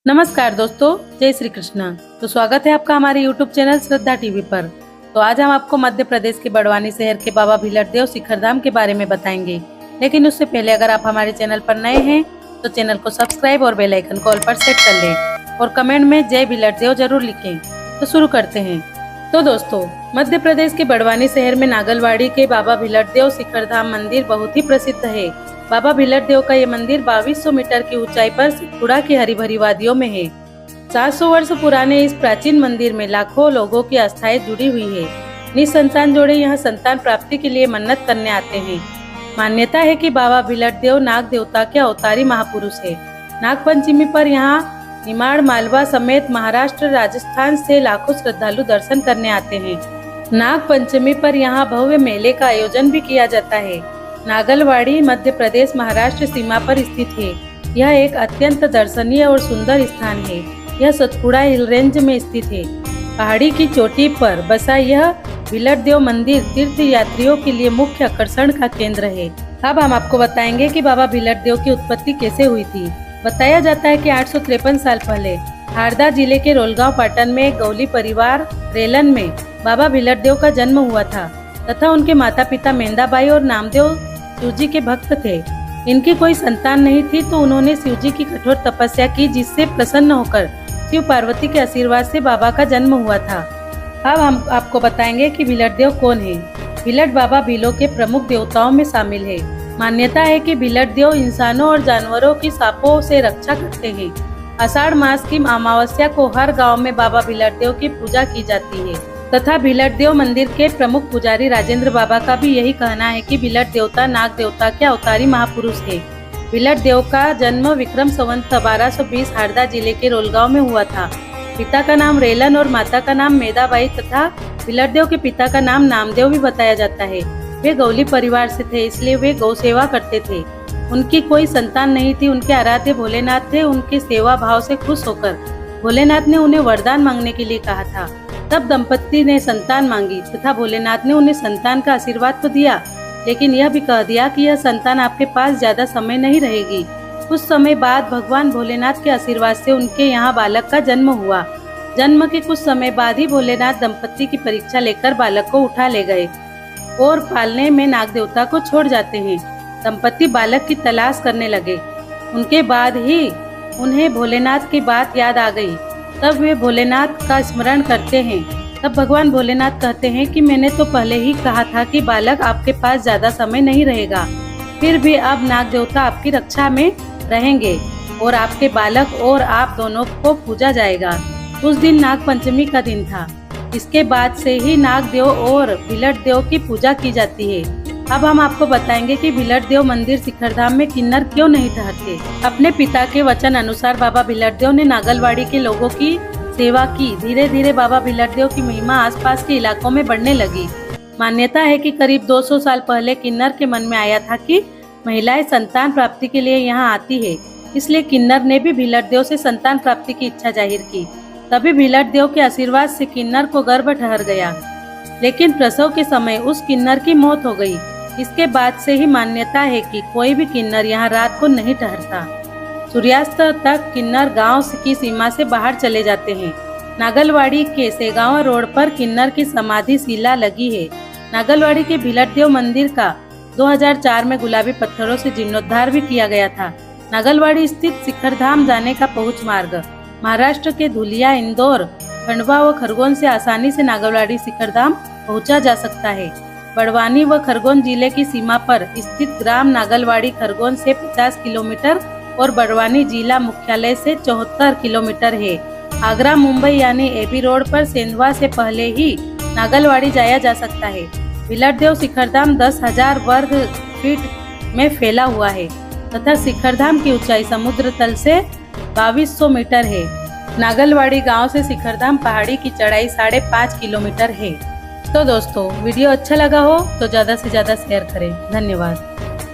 नमस्कार दोस्तों, जय श्री कृष्णा। तो स्वागत है आपका हमारे YouTube चैनल श्रद्धा टीवी पर। तो आज हम आपको मध्य प्रदेश के बड़वानी शहर के बाबा भीलड़देव शिखर धाम के बारे में बताएंगे। लेकिन उससे पहले अगर आप हमारे चैनल पर नए हैं तो चैनल को सब्सक्राइब और बेल आइकन को ऑल पर सेट कर लें और कमेंट में जय भीलड़देव जरूर लिखें। तो शुरू करते हैं। तो दोस्तों, मध्य प्रदेश के बड़वानी शहर में नागलवाड़ी के बाबा भीलड़देव शिखर धाम मंदिर बहुत ही प्रसिद्ध है। बाबा भीलड़देव का ये मंदिर 2200 मीटर की ऊंचाई पर सतपुड़ा की हरी भरी वादियों में है। 400 वर्ष पुराने इस प्राचीन मंदिर में लाखों लोगों की आस्थाएं जुड़ी हुई है। निसंतान जोड़े यहाँ संतान प्राप्ति के लिए मन्नत करने आते हैं। मान्यता है कि बाबा भीलड़देव नाग देवता के अवतारी महापुरुष है। नाग पंचमी पर यहाँ निमाड़, मालवा समेत महाराष्ट्र, राजस्थान से लाखों श्रद्धालु दर्शन करने आते हैं। नाग पंचमी पर यहाँ भव्य मेले का आयोजन भी किया जाता है। नागलवाड़ी मध्य प्रदेश महाराष्ट्र सीमा पर स्थित है। यह एक अत्यंत दर्शनीय और सुंदर स्थान है। यह सतपुड़ा हिल रेंज में स्थित है। पहाड़ी की चोटी पर बसा यह भीलड़देव मंदिर तीर्थ यात्रियों के लिए मुख्य आकर्षण का केंद्र है। अब हम आपको बताएंगे कि बाबा भीलड़देव की उत्पत्ति कैसे हुई थी। बताया जाता है कि 853 साल पहले हरदा जिले के रोलगांव पाटन में एक गौली परिवार रेलन में बाबा भीलड़देव का जन्म हुआ था तथा उनके माता पिता मेंदाबाई और नामदेव शिवजी के भक्त थे। इनकी कोई संतान नहीं थी तो उन्होंने शिवजी की कठोर तपस्या की, जिससे प्रसन्न होकर शिव पार्वती के आशीर्वाद से बाबा का जन्म हुआ था। अब हम आपको बताएंगे कि भीलड़देव कौन है। भीलड़ बाबा भीलों के प्रमुख देवताओं में शामिल है। मान्यता है कि भीलड़देव इंसानों और जानवरों की सांपों से रक्षा करते हैं। आषाढ़ मास की अमावस्या को हर गाँव में बाबा भीलड़देव की पूजा की जाती है तथा भीलड़देव मंदिर के प्रमुख पुजारी राजेंद्र बाबा का भी यही कहना है कि भीलड़ देवता नाग देवता के अवतारी महापुरुष है। भीलड़देव का जन्म विक्रम संवत 1220 हरदा जिले के रोलगांव में हुआ था। पिता का नाम रेलन और माता का नाम मेदाबाई तथा भीलड़देव के पिता का नाम नामदेव भी बताया जाता है। वे गौली परिवार से थे, इसलिए वे गौ सेवा करते थे। उनकी कोई संतान नहीं थी। उनके आराध्य भोलेनाथ थे। उनके सेवा भाव से खुश होकर भोलेनाथ ने उन्हें वरदान मांगने के लिए कहा था। तब दंपति ने संतान मांगी तथा भोलेनाथ ने उन्हें संतान का आशीर्वाद तो दिया, लेकिन यह भी कह दिया कि यह संतान आपके पास ज्यादा समय नहीं रहेगी। कुछ समय बाद भगवान भोलेनाथ के आशीर्वाद से उनके यहाँ बालक का जन्म हुआ। जन्म के कुछ समय बाद ही भोलेनाथ दंपति की परीक्षा लेकर बालक को उठा ले गए और पालने में नाग देवता को छोड़ जाते हैं। दंपति बालक की तलाश करने लगे। उनके बाद ही उन्हें भोलेनाथ की बात याद आ गई। तब वे भोलेनाथ का स्मरण करते हैं। तब भगवान भोलेनाथ कहते हैं कि मैंने तो पहले ही कहा था कि बालक आपके पास ज्यादा समय नहीं रहेगा, फिर भी अब नाग देवता आपकी रक्षा में रहेंगे और आपके बालक और आप दोनों को पूजा जाएगा। उस दिन नाग पंचमी का दिन था। इसके बाद से ही नाग देव और भीलड़देव की पूजा की जाती है। अब हम आपको बताएंगे कि भीलड़देव मंदिर शिखर धाम में किन्नर क्यों नहीं ठहरते। अपने पिता के वचन अनुसार बाबा भीलड़देव ने नागलवाड़ी के लोगों की सेवा की। धीरे धीरे बाबा भीलड़देव की महिमा आसपास के इलाकों में बढ़ने लगी। मान्यता है कि करीब 200 साल पहले किन्नर के मन में आया था कि महिलाएं संतान प्राप्ति के लिए यहाँ आती है, इसलिए किन्नर ने भी भीलड़देव से संतान प्राप्ति की इच्छा जाहिर की। तभी भीलड़देव के आशीर्वाद से किन्नर को गर्भ ठहर गया, लेकिन प्रसव के समय उस किन्नर की मौत हो गई। इसके बाद से ही मान्यता है कि कोई भी किन्नर यहाँ रात को नहीं ठहरता। सूर्यास्त तक किन्नर गांव की सीमा से बाहर चले जाते हैं। नागलवाड़ी के सेगांव रोड पर किन्नर की समाधि शिला लगी है। नागलवाड़ी के भीलड़देव मंदिर का 2004 में गुलाबी पत्थरों से जीर्णोद्धार भी किया गया था। नागलवाड़ी स्थित शिखर धाम जाने का पहुँच मार्ग महाराष्ट्र के धुलिया, इंदौर, खंडवा व खरगोन से आसानी से नागलवाड़ी शिखर धाम पहुँचा जा सकता है। बड़वानी व खरगोन जिले की सीमा पर स्थित ग्राम नागलवाड़ी खरगोन से 50 किलोमीटर और बड़वानी जिला मुख्यालय से 74 किलोमीटर है। आगरा मुंबई यानी एबी रोड पर सेंधवा से पहले ही नागलवाड़ी जाया जा सकता है। भीलड़देव शिखर धाम 10,000 वर्ग फीट में फैला हुआ है तथा शिखर धाम की ऊंचाई समुद्र तल से 2200 मीटर है। नागलवाड़ी गांव से शिखर धाम पहाड़ी की चढ़ाई 5.5 किलोमीटर है। तो दोस्तों, वीडियो अच्छा लगा हो तो ज्यादा से ज्यादा शेयर करें। धन्यवाद।